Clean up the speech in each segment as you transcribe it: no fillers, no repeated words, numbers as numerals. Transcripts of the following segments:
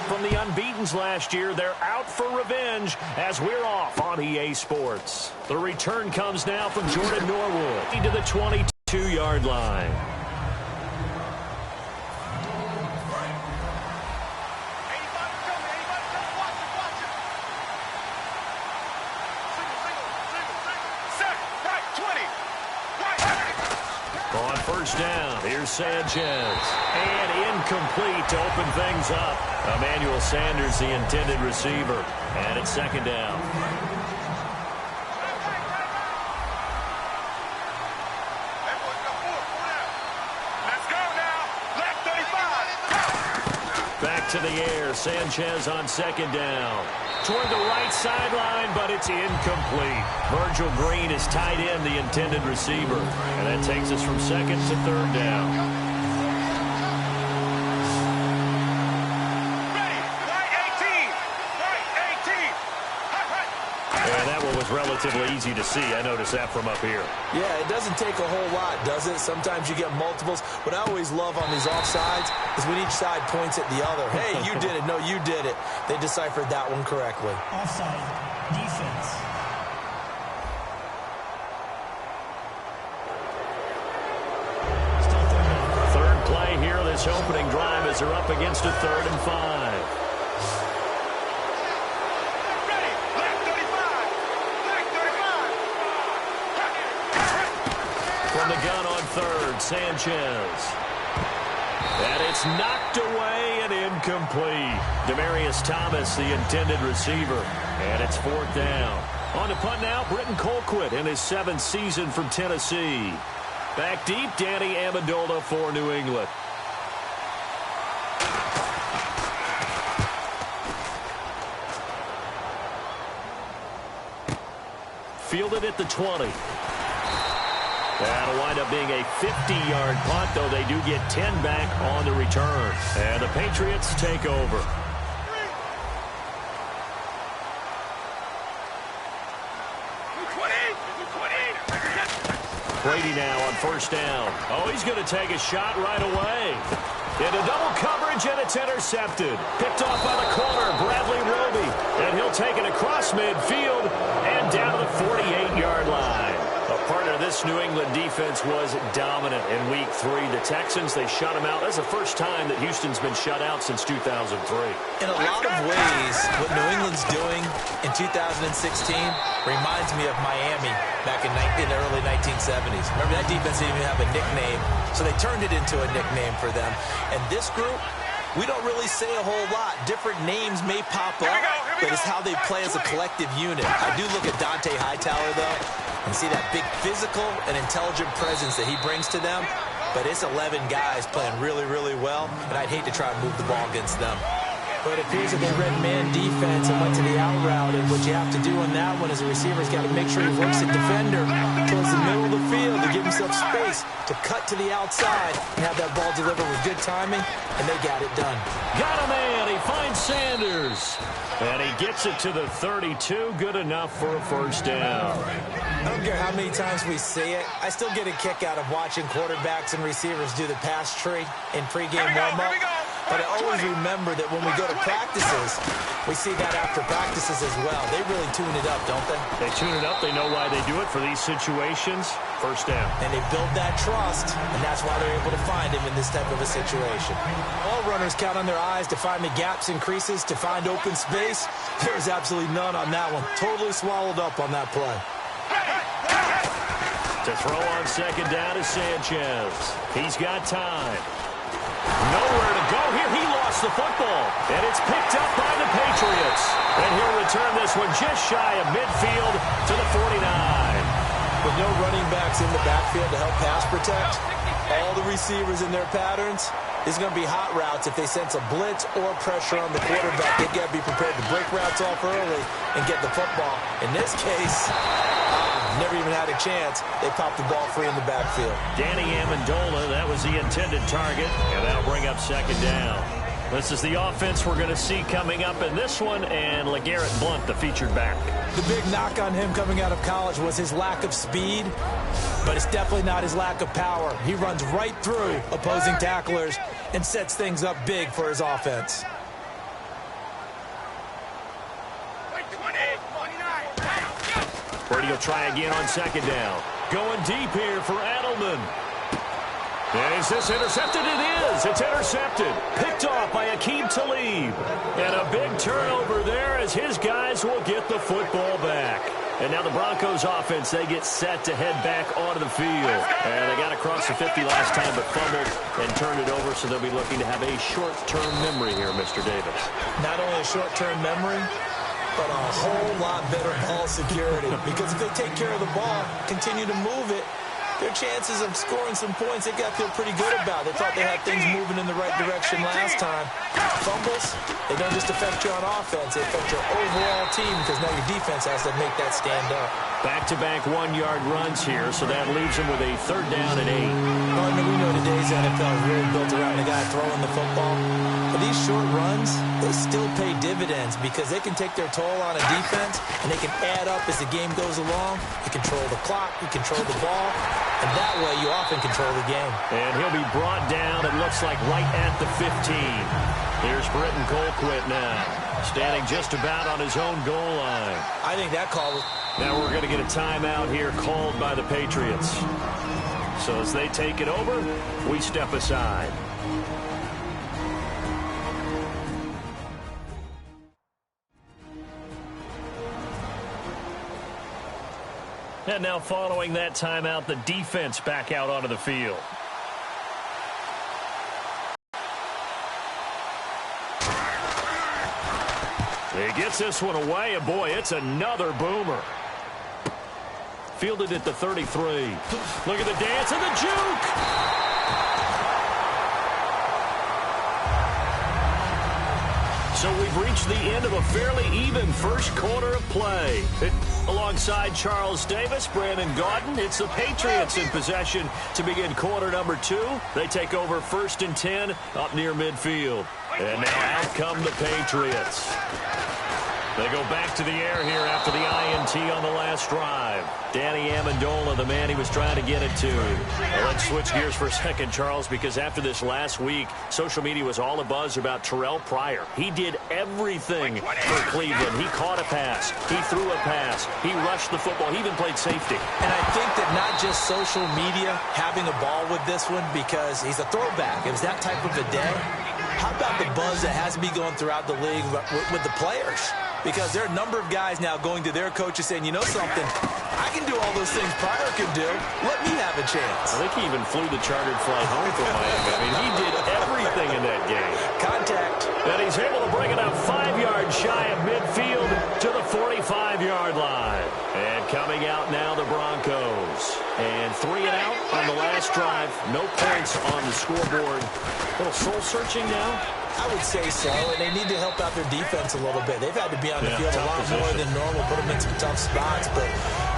From the unbeatens last year, they're out for revenge as we're off on EA Sports. The return comes now from Jordan Norwood to the 22-yard line. On first down, here's Sanchez. And incomplete to open things up. Emmanuel Sanders, the intended receiver. And it's second down. Let's go now. Left 35. Back to the air. Sanchez on second down. Toward the right sideline, but it's incomplete. Virgil Green is tied in, the intended receiver. And that takes us from second to third down. Relatively easy to see. I noticed that from up here. Yeah, it doesn't take a whole lot, does it? Sometimes you get multiples. What I always love on these offsides is when each side points at the other. Hey, you did it. No, you did it. They deciphered that one correctly. Offside, defense. Third play here, this opening drive as they're up against a 3rd and 5. From the gun on third, Sanchez. And it's knocked away and incomplete. Demaryius Thomas, the intended receiver. And it's 4th down. On to punt now, Britton Colquitt in his 7th season from Tennessee. Back deep, Danny Amendola for New England. Fielded at the 20. That'll wind up being a 50-yard punt, though they do get 10 back on the return. And the Patriots take over. Brady now on first down. Oh, he's going to take a shot right away. Into double coverage, and it's intercepted. Picked off by the corner, Bradley Roby. And he'll take it across midfield and down to the 48-yard line. A part of this New England defense was dominant in Week 3. The Texans, they shut them out. That's the first time that Houston's been shut out since 2003. In a lot of ways, what New England's doing in 2016 reminds me of Miami back in the early 1970s. Remember, that defense didn't even have a nickname, so they turned it into a nickname for them. And this group, we don't really say a whole lot. Different names may pop up, but it's how they play as a collective unit. I do look at Dante Hightower, though, and see that big physical and intelligent presence that he brings to them. But it's 11 guys playing really, really well, and I'd hate to try and move the ball against them. But it appears that they read man defense and went to the out route. And what you have to do on that one is the receiver's got to make sure he works the defender towards the middle of the field to give himself space to cut to the outside and have that ball delivered with good timing, and they got it done. Got a man. He finds Sanders. And he gets it to the 32. Good enough for a first down. I don't care how many times we see it. I still get a kick out of watching quarterbacks and receivers do the pass tree in pregame warm-up. But I always remember that when we go to practices, we see that after practices as well. They really tune it up, don't they? They tune it up. They know why they do it for these situations. First down. And they build that trust, and that's why they're able to find him in this type of a situation. All runners count on their eyes to find the gaps and creases, to find open space. There's absolutely none on that one. Totally swallowed up on that play. To throw on second down is Sanchez. He's got time. Nowhere to go here. He lost the football. And it's picked up by the Patriots. And he'll return this one just shy of midfield to the 49. With no running backs in the backfield to help pass protect, all the receivers in their patterns, it's going to be hot routes if they sense a blitz or pressure on the quarterback. They've got to be prepared to break routes off early and get the football. In this case, never even had a chance. They popped the ball free in the backfield. Danny Amendola, that was the intended target, and that'll bring up second down. This is the offense we're going to see coming up in this one, and LeGarrette Blount, the featured back. The big knock on him coming out of college was his lack of speed, but it's definitely not his lack of power. He runs right through opposing tacklers and sets things up big for his offense. Brady will try again on second down. Going deep here for Adelman. And is this intercepted? It is. It's intercepted. Picked off by Aqib Talib. And a big turnover there as his guys will get the football back. And now the Broncos offense, they get set to head back onto the field. And they got across the 50 last time but fumbled and turned it over, so they'll be looking to have a short-term memory here, Mr. Davis. Not only a short-term memory, but a whole lot better ball security. Because if they take care of the ball, continue to move it, their chances of scoring some points, they got to feel pretty good about. They thought they had things moving in the right direction last time. Fumbles, they don't just affect you on offense. They affect your overall team because now your defense has to make that stand up. Back-to-back one-yard runs here, so that leaves them with a third down and 8. Well, I mean, we know today's NFL is really built around the guy throwing the football. But these short runs, they still pay dividends because they can take their toll on a defense, and they can add up as the game goes along. You control the clock, you control the ball, and that way you often control the game. And he'll be brought down, it looks like, right at the 15. Here's Britton Colquitt now, standing just about on his own goal line. I think that call was... Now we're going to get a timeout here called by the Patriots. So as they take it over, we step aside. And now following that timeout, the defense back out onto the field. He gets this one away, and boy, it's another boomer. Fielded at the 33. Look at the dance and the juke. So we've reached the end of a fairly even first quarter of play. Alongside Charles Davis, Brandon Gaudin, it's the Patriots in possession to begin quarter number 2. They take over 1st and 10 up near midfield. And now out come the Patriots. They go back to the air here after the INT on the last drive. Danny Amendola, the man he was trying to get it to. Well, let's switch gears for a second, Charles, because after this last week, social media was all abuzz about Terrell Pryor. He did everything for Cleveland. He caught a pass. He threw a pass. He rushed the football. He even played safety. And I think that not just social media having a ball with this one because he's a throwback. It was that type of a day. How about the buzz that has to be going throughout the league with the players? Because there are a number of guys now going to their coaches saying, you know something, I can do all those things Pryor can do. Let me have a chance. I think he even flew the chartered flight home from Miami. I mean, he did everything in that game. Contact. And he's able to bring it up 5 yards shy of midfield to the 45-yard line. And coming out now, the Broncos. And 3 and out on the last drive. No points on the scoreboard. A little soul-searching now. I would say so, and they need to help out their defense a little bit. They've had to be on the field a lot more than normal, put them in some tough spots. But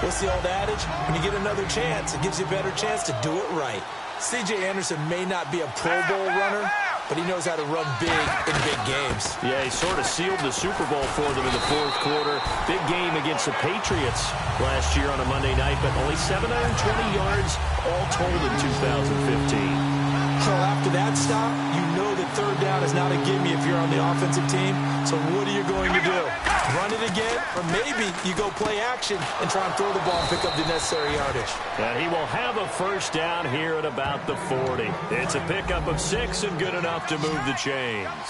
what's the old adage? When you get another chance, it gives you a better chance to do it right. C.J. Anderson may not be a Pro Bowl runner, but he knows how to run big in big games. Yeah, he sort of sealed the Super Bowl for them in the 4th quarter. Big game against the Patriots last year on a Monday night, but only 720 yards all told in 2015. So after that stop, you know that third down is not a gimme if you're on the offensive team. So what are you going to do? Run it again? Or maybe you go play action and try and throw the ball and pick up the necessary yardage. And he will have a first down here at about the 40. It's a pickup of 6 and good enough to move the chains.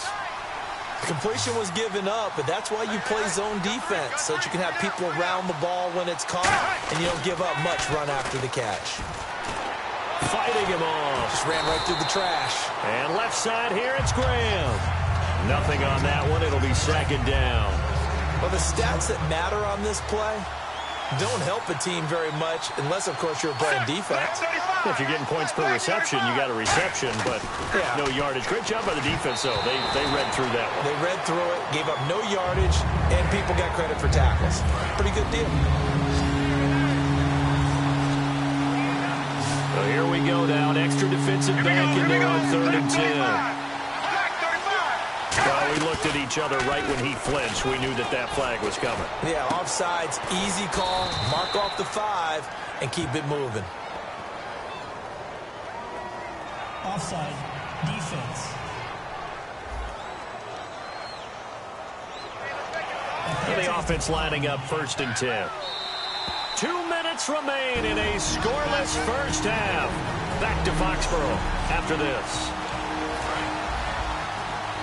Completion was given up, but that's why you play zone defense, so that you can have people around the ball when it's caught, and you don't give up much run after the catch. Fighting him off. Just ran right through the trash. And left side here, it's Graham. Nothing on that one. It'll be 2nd down. Well, the stats that matter on this play don't help a team very much unless, of course, you're playing defense. If you're getting points per reception, you got a reception, but no yardage. Great job by the defense, though. They read through that one. They read through it, gave up no yardage, and people got credit for tackles. Pretty good deal. So here we go now. An extra defensive back in there on 3rd and 10. we looked at each other right when he flinched. We knew that that flag was coming. Yeah, offsides, easy call. Mark off the 5 and keep it moving. Offside, defense. The offense lining up 1st and 10. 2 minutes remain in a scoreless first half. Back to Foxborough after this.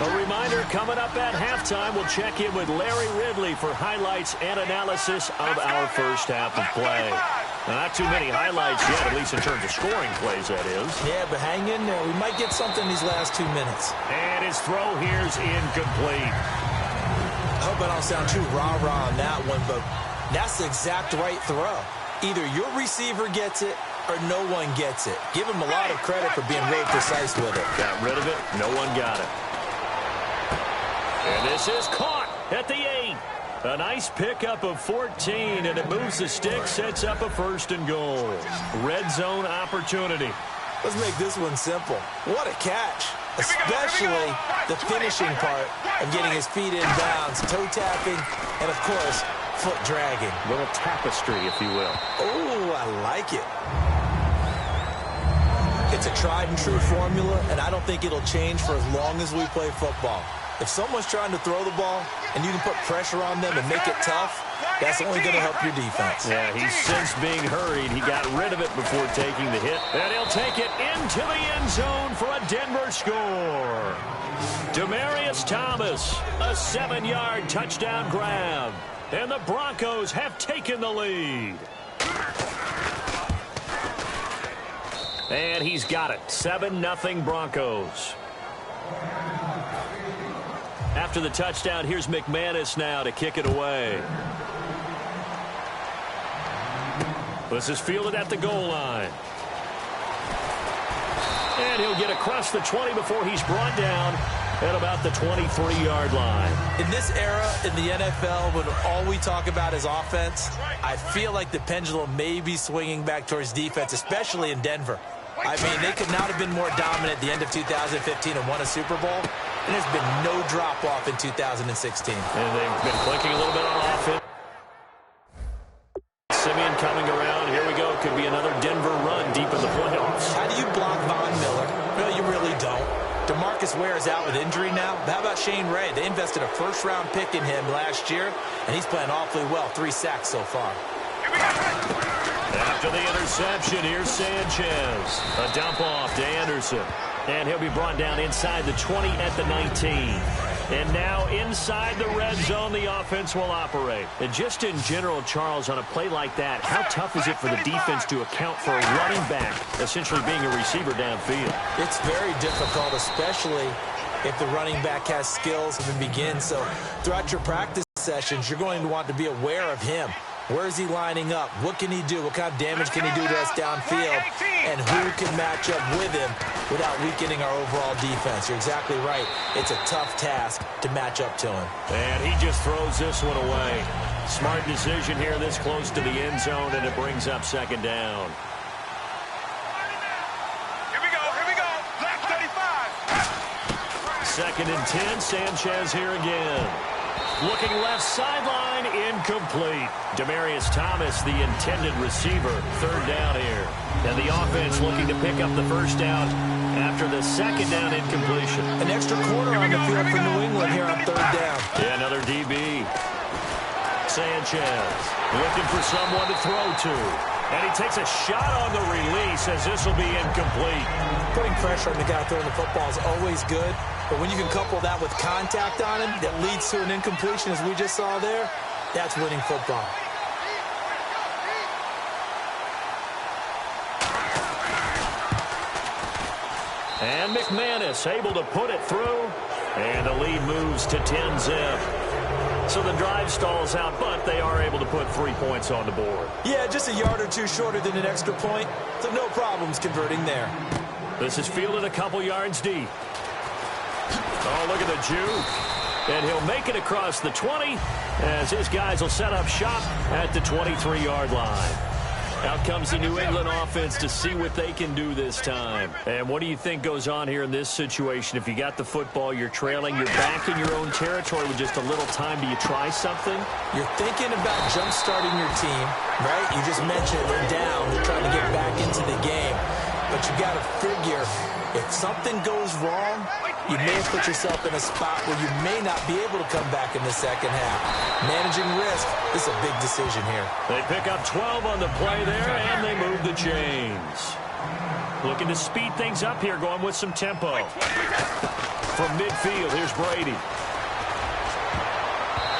A reminder, coming up at halftime, we'll check in with Larry Ridley for highlights and analysis of our first half of play. Now, not too many highlights yet, at least in terms of scoring plays, that is. Yeah, but hang in there. We might get something these last 2 minutes. And his throw here's incomplete. I hope I don't sound too rah-rah on that one, but that's the exact right throw. Either your receiver gets it or no one gets it. Give him a lot of credit for being really precise with it. Got rid of it. No one got it. And this is caught at the 8. A nice pickup of 14, and it moves the stick, sets up a 1st and goal. Red zone opportunity. Let's make this one simple. What a catch. Especially the finishing part of getting his feet in bounds, toe tapping, and of course, foot dragging. Little tapestry, if you will. Oh, I like it. It's a tried and true formula, and I don't think it'll change for as long as we play football. If someone's trying to throw the ball and you can put pressure on them and make it tough, that's only going to help your defense. Yeah, he's since being hurried. He got rid of it before taking the hit. And he'll take it into the end zone for a Denver score. Demaryius Thomas, a 7-yard touchdown grab. And the Broncos have taken the lead. And he's got it. 7-0 Broncos. After the touchdown, here's McManus now to kick it away. This is fielded at the goal line. And he'll get across the 20 before he's brought down at about the 23-yard line. In this era in the NFL, when all we talk about is offense, I feel like the pendulum may be swinging back towards defense, especially in Denver. I mean, they could not have been more dominant at the end of 2015 and won a Super Bowl. And there's been no drop-off in 2016. And they've been clicking a little bit on offense. Simeon coming around. Here we go. Could be another Denver run deep in the playoffs. How do you block Von Miller? No, you really don't. DeMarcus Ware is out with injury now. How about Shane Ray? They invested a first-round pick in him last year, and he's playing awfully well. 3 sacks so far. After the interception, here's Sanchez. A dump off to Anderson. And he'll be brought down inside the 20 at the 19. And now inside the red zone, the offense will operate. And just in general, Charles, on a play like that, how tough is it for the defense to account for a running back essentially being a receiver downfield? It's very difficult, especially if the running back has skills and begins. So throughout your practice sessions, you're going to want to be aware of him. Where is he lining up? What can he do? What kind of damage can he do to us downfield? And who can match up with him without weakening our overall defense? You're exactly right. It's a tough task to match up to him. And he just throws this one away. Smart decision here this close to the end zone, and it brings up 2nd down. Here we go. Left 35. 2nd and 10. Sanchez here again. Looking left sideline, incomplete. Demaryius Thomas, the intended receiver, 3rd down here. And the offense looking to pick up the 1st down after the 2nd down incompletion. An extra corner on the field for New England here on 3rd down. Yeah, another DB. Sanchez looking for someone to throw to. And he takes a shot on the release as this will be incomplete. Putting pressure on the guy throwing the football is always good. But when you can couple that with contact on him that leads to an incompletion, as we just saw there, that's winning football. And McManus able to put it through. And the lead moves to 10-zip. So the drive stalls out, but they are able to put 3 points on the board. Yeah, just a yard or two shorter than an extra point. So no problems converting there. This is fielded a couple yards deep. Oh, look at the juke. And he'll make it across the 20 as his guys will set up shop at the 23-yard line. Out comes the New England offense to see what they can do this time. And what do you think goes on here in this situation? If you got the football, you're trailing, you're back in your own territory with just a little time. Do you try something? You're thinking about jump-starting your team, right? You just mentioned they're down. They're trying to get back into the game. But you got to figure, if something goes wrong, you may have put yourself in a spot where you may not be able to come back in the second half. Managing risk, this is a big decision here. They pick up 12 on the play there, and they move the chains. Looking to speed things up here, going with some tempo. From midfield, here's Brady.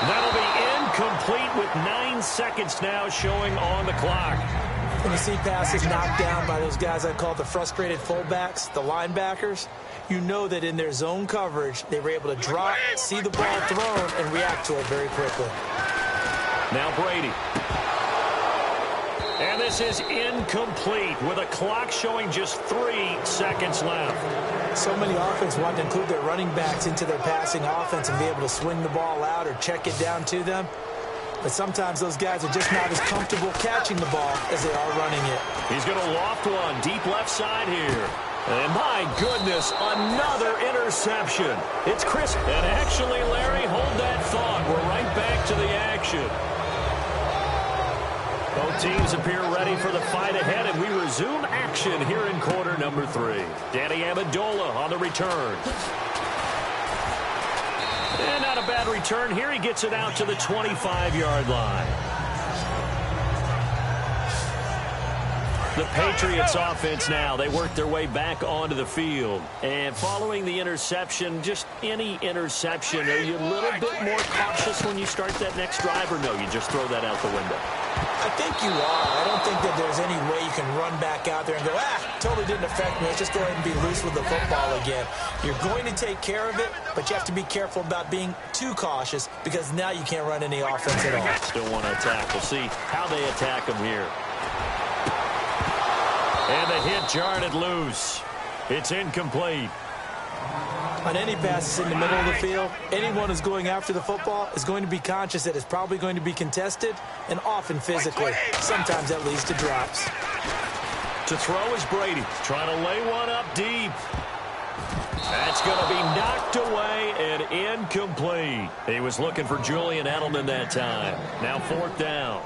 That'll be incomplete with 9 seconds now showing on the clock. When you see passes knocked down by those guys I call the frustrated fullbacks, the linebackers, you know that in their zone coverage, they were able to drop, see the ball thrown, and react to it very quickly. Now Brady. And this is incomplete with a clock showing just 3 seconds left. So many offenses want to include their running backs into their passing offense and be able to swing the ball out or check it down to them. But sometimes those guys are just not as comfortable catching the ball as they are running it. He's going to loft one deep left side here. And my goodness, another interception. It's crisp. And actually, Larry, hold that thought. We're right back to the action. Both teams appear ready for the fight ahead, and we resume action here in quarter number 3. Danny Amendola on the return. And not a bad return here. He gets it out to the 25-yard line. The Patriots offense now. They work their way back onto the field. And following the interception, just any interception, are you a little bit more cautious when you start that next drive, or no, you just throw that out the window? I think you are. I don't think that there's any way you can run back out there and go, totally didn't affect me. Let's just go ahead and be loose with the football again. You're going to take care of it, but you have to be careful about being too cautious because now you can't run any offense at all. Still want to attack. We'll see how they attack them here. And the hit jarred it loose. It's incomplete. On any passes in the middle of the field, anyone who's going after the football is going to be conscious that it's probably going to be contested and often physically. Sometimes that leads to drops. To throw is Brady, trying to lay one up deep. That's going to be knocked away and incomplete. He was looking for Julian Edelman that time. Now 4th down.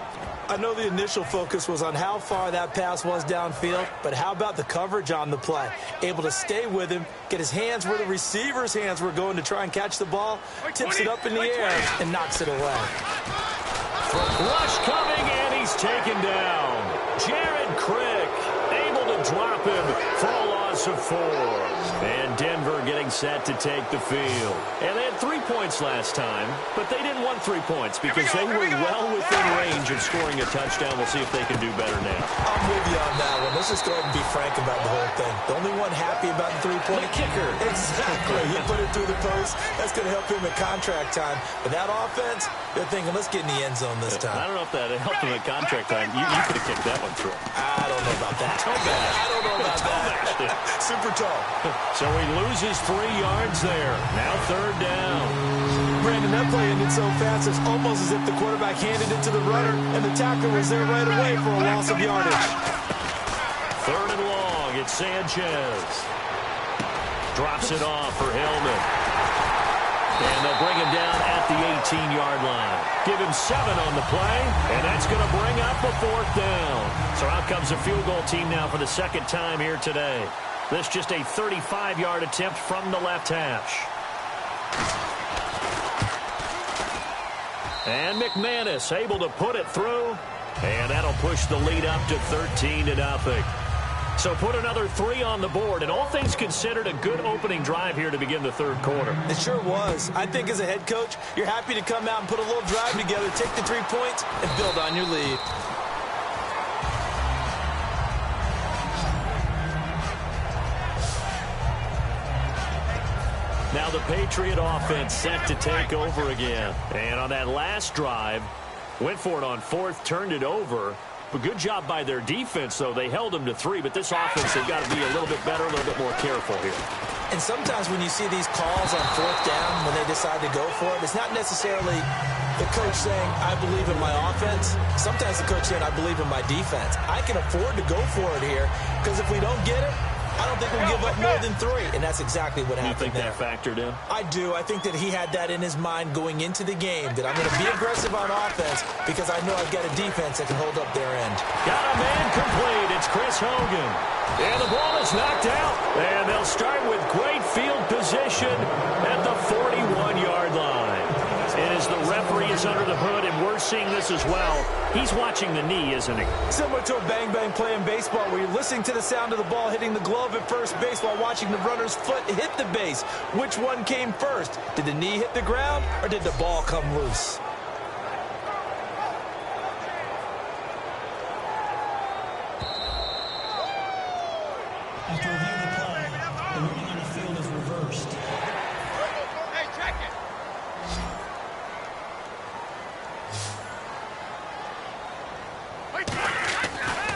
I know the initial focus was on how far that pass was downfield, but how about the coverage on the play? Able to stay with him, get his hands where the receiver's hands were going to try and catch the ball, tips it up in the air, and knocks it away. Rush coming, and he's taken down. Jared Crick able to drop him for a loss of 4. And Denver getting set to take the field. And they had 3 points last time, but they didn't want 3 points because they were well within range of scoring a touchdown. We'll see if they can do better now. I'm with you on that one. Let's just go ahead and be frank about the whole thing. The only one happy about the 3-point kicker. Exactly. He put it through the post. That's going to help him at contract time. But that offense, they're thinking, let's get in the end zone this time. I don't know if that helped him at contract time. You could have kicked that one through. I don't know about that. I don't know about that. Super tall. So he loses 3 yards there. Now 3rd down. Brandon, that play ended so fast, it's almost as if the quarterback handed it to the runner, and the tackler was there right away for a loss of yardage. 3rd and long. It's Sanchez. Drops it off for Hillman. And they'll bring him down at the 18-yard line. Give him 7 on the play, and that's going to bring up a 4th down. So out comes a field goal team now for the 2nd time here today. This just a 35-yard attempt from the left hash. And McManus able to put it through, and that'll push the lead up to 13-0. So put another 3 on the board, and all things considered, a good opening drive here to begin the 3rd quarter. It sure was. I think as a head coach, you're happy to come out and put a little drive together, take the 3 points, and build on your lead. Now the Patriot offense set to take over again. And on that last drive, went for it on 4th, turned it over. But good job by their defense, though. They held them to 3, but this offense, they've got to be a little bit better, a little bit more careful here. And sometimes when you see these calls on fourth down, when they decide to go for it, it's not necessarily the coach saying, I believe in my offense. Sometimes the coach saying, I believe in my defense. I can afford to go for it here because if we don't get it, I don't think we'll give up more than 3. And that's exactly what happened there. You think that factored in? I do. I think that he had that in his mind going into the game, that I'm going to be aggressive on offense because I know I've got a defense that can hold up their end. Got a man complete. It's Chris Hogan. And the ball is knocked out. And they'll start with great field position at the 41-yard line. And as the referee is under the hood, and we're seeing this as well, he's watching the knee, isn't he? Similar to a bang-bang play in baseball where you're listening to the sound of the ball hitting the glove at first base while watching the runner's foot hit the base. Which one came first? Did the knee hit the ground or did the ball come loose? After reviewing the play, the moving on the field is reversed. Hey, check it.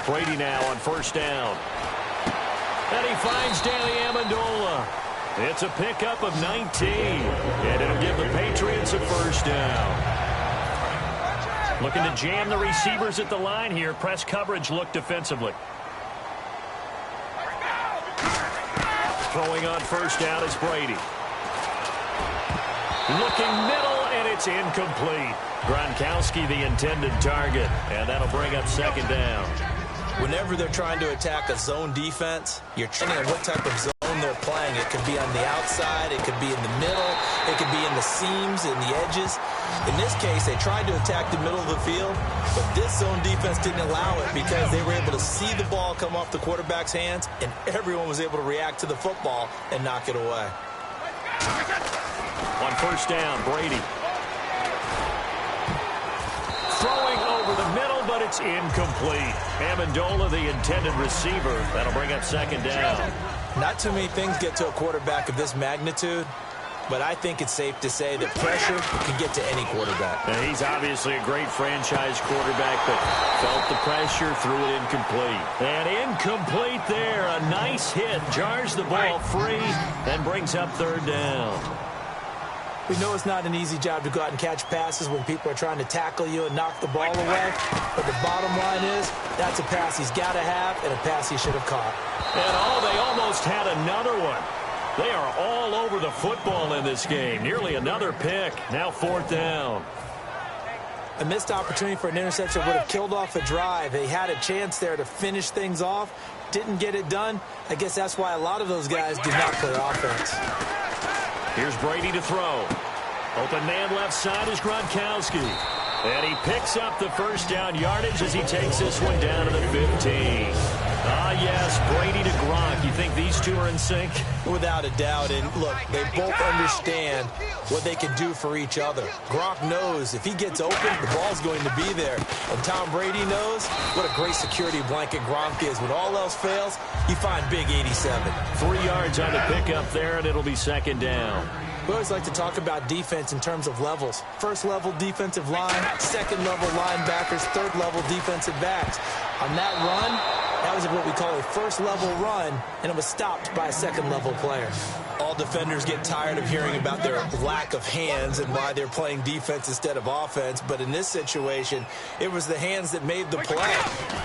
Brady now on first down. And he finds Danny Amendola. It's a pickup of 19. And it'll give the Patriots a first down. Looking to jam the receivers at the line here. Press coverage look defensively. Throwing on first down is Brady. Looking middle, and it's incomplete. Gronkowski the intended target. And that'll bring up second down. Whenever they're trying to attack a zone defense, you're checking on what type of zone they're playing. It could be on the outside. It could be in the middle. It could be in the seams and the edges. In this case, they tried to attack the middle of the field, but this zone defense didn't allow it because they were able to see the ball come off the quarterback's hands, and everyone was able to react to the football and knock it away. On first down, Brady. Throwing over the middle, but it's incomplete. Amendola, the intended receiver. That'll bring up second down. Not too many things get to a quarterback of this magnitude, but I think it's safe to say that pressure can get to any quarterback. Now, he's obviously a great franchise quarterback, but felt the pressure, threw it incomplete. And incomplete there. A nice hit. Jars the ball free and brings up third down. We know it's not an easy job to go out and catch passes when people are trying to tackle you and knock the ball away. But the bottom line is, that's a pass he's got to have and a pass he should have caught. And they almost had another one. They are all over the football in this game. Nearly another pick. Now fourth down. A missed opportunity for an interception would have killed off a drive. They had a chance there to finish things off. Didn't get it done. I guess that's why a lot of those guys do not play offense. Here's Brady to throw. Open man left side is Gronkowski. And he picks up the first down yardage as he takes this one down to the 15. Ah, yes, Brady to Gronk. You think these two are in sync? Without a doubt. And look, they both understand what they can do for each other. Gronk knows if he gets open, the ball's going to be there. And Tom Brady knows what a great security blanket Gronk is. When all else fails, you find big 87. 3 yards on the pickup there, and it'll be second down. We always like to talk about defense in terms of levels. First level defensive line, second level linebackers, third level defensive backs. On that run, that was what we call a first level run, and it was stopped by a second level player. All defenders get tired of hearing about their lack of hands and why they're playing defense instead of offense. But in this situation, it was the hands that made the play.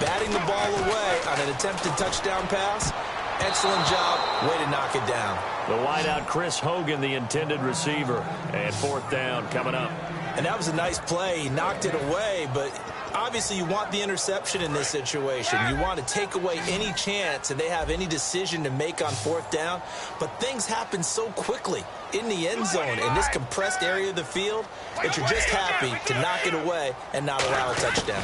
Batting the ball away on an attempted touchdown pass. Excellent job. Way to knock it down. The wideout, Chris Hogan, the intended receiver. And fourth down coming up. And that was a nice play. He knocked it away, but obviously you want the interception in this situation. You want to take away any chance and they have any decision to make on fourth down. But things happen so quickly in the end zone in this compressed area of the field that you're just happy to knock it away and not allow a touchdown.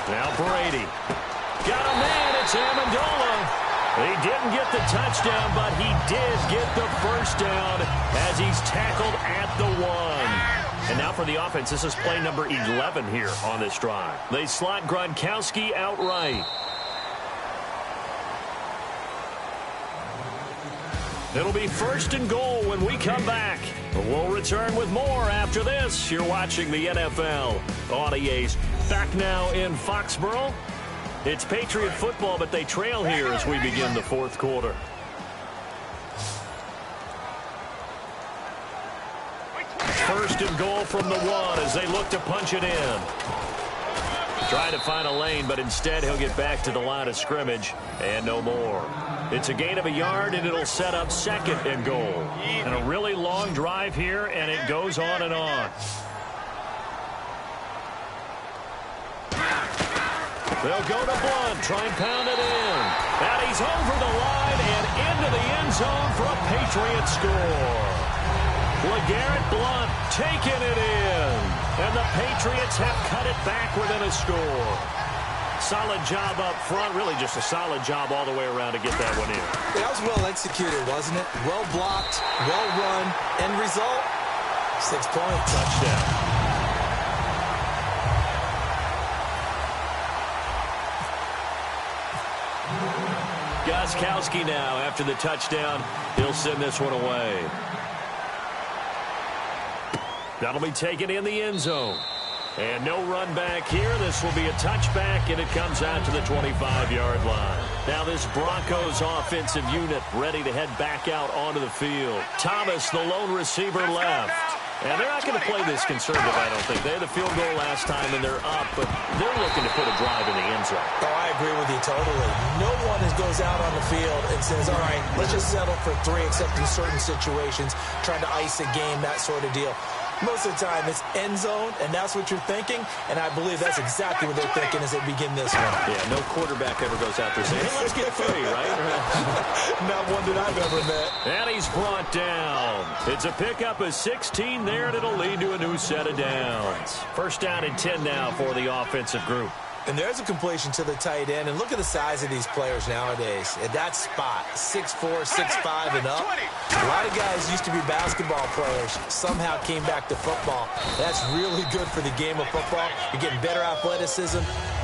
Now Brady. Got a man. It's Amendola. He didn't get the touchdown, but he did get the first down as he's tackled at the 1. And now for the offense, this is play number 11 here on this drive. They slot Gronkowski outright. It'll be first and goal when we come back. We'll return with more after this. You're watching the NFL on EA's back now in Foxborough. It's Patriot football, but they trail here as we begin the fourth quarter. First and goal from the 1 as they look to punch it in. Trying to find a lane, but instead he'll get back to the line of scrimmage and no more. It's a gain of a yard, and it'll set up second and goal. And a really long drive here, and it goes on and on. They'll go to Blunt, try and pound it in. And he's over the line and into the end zone for a Patriot score. LeGarrette Blunt taking it in. And the Patriots have cut it back within a score. Solid job up front. Really just a solid job all the way around to get that one in. That was well executed, wasn't it? Well blocked, well run. End result, 6 points. Touchdown. Gostkowski now after the touchdown. He'll send this one away. That'll be taken in the end zone. And no run back here. This will be a touchback, and it comes out to the 25-yard line. Now this Broncos offensive unit ready to head back out onto the field. Thomas, the lone receiver, left. And they're not going to play this conservative, I don't think. They had the field goal last time, and they're up, but they're looking to put a drive in the end zone. Oh, I agree with you totally. No one goes out on the field and says, all right, let's just settle for 3, except in certain situations, trying to ice a game, that sort of deal. Most of the time, it's end zone, and that's what you're thinking, and I believe that's exactly what they're thinking as they begin this one. Yeah, no quarterback ever goes out there saying, hey, let's get 3, right? Not one that I've ever met. And he's brought down. It's a pickup of 16 there, and it'll lead to a new set of downs. First down and 10 now for the offensive group. And there's a completion to the tight end. And look at the size of these players nowadays. At that spot, 6'4", 6'5", and up. A lot of guys used to be basketball players. Somehow came back to football. That's really good for the game of football. You're getting better athleticism,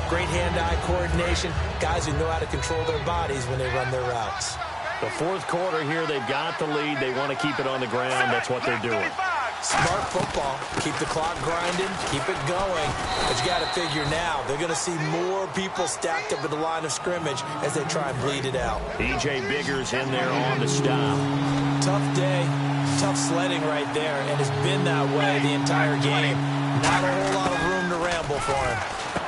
great hand-eye coordination. Guys who know how to control their bodies when they run their routes. The fourth quarter here, they've got the lead. They want to keep it on the ground. That's what they're doing. Smart football. Keep the clock grinding. Keep it going. But you got to figure now, they're going to see more people stacked up at the line of scrimmage as they try and bleed it out. E.J. Biggers in there on the stop. Tough day. Tough sledding right there, and it's been that way the entire game. Not a whole lot of room to ramble for him.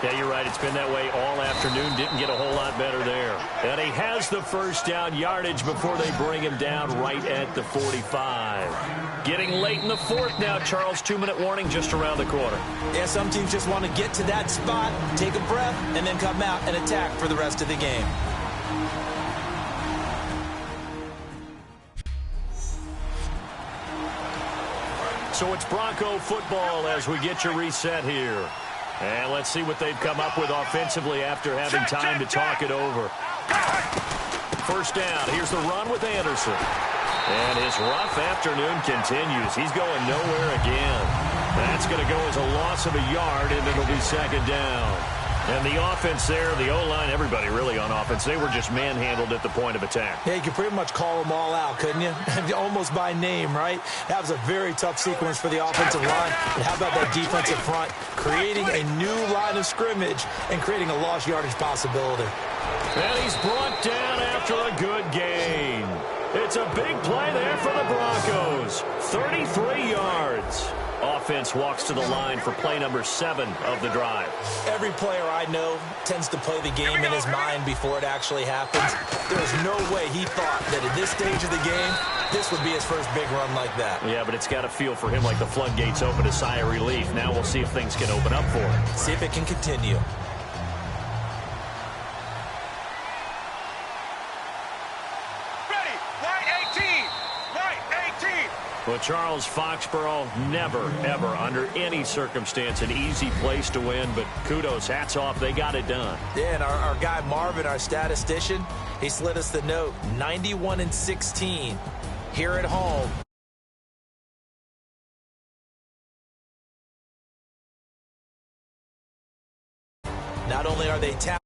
Yeah, you're right. It's been that way all afternoon. Didn't get a whole lot better there. And he has the first down yardage before they bring him down right at the 45. Getting late in the fourth now, Charles. 2-minute warning just around the corner. Yeah, some teams just want to get to that spot, take a breath, and then come out and attack for the rest of the game. So it's Bronco football as we get you reset here. And let's see what they've come up with offensively after having time to talk it over. First down. Here's the run with Anderson. And his rough afternoon continues. He's going nowhere again. That's going to go as a loss of a yard, and it'll be second down. And the offense there, the O-line, everybody really on offense, they were just manhandled at the point of attack. Yeah, you could pretty much call them all out, couldn't you? Almost by name, right? That was a very tough sequence for the offensive line. And how about that defensive front? Creating a new line of scrimmage and creating a lost yardage possibility. And he's brought down after a good gain. It's a big play there for the Broncos. 33 yards. Offense walks to the line for play number 7 of the drive. Every player I know tends to play the game in his mind before it actually happens. There's no way he thought that at this stage of the game, this would be his first big run like that. Yeah, but it's got to feel for him like the floodgates open, a sigh of relief. Now we'll see if things can open up for him. See if it can continue. Well, Charles, Foxborough, never, ever, under any circumstance, an easy place to win, but kudos, hats off, they got it done. Yeah, and our guy Marvin, our statistician, he slid us the note, 91-16 here at home. Not only are they talented,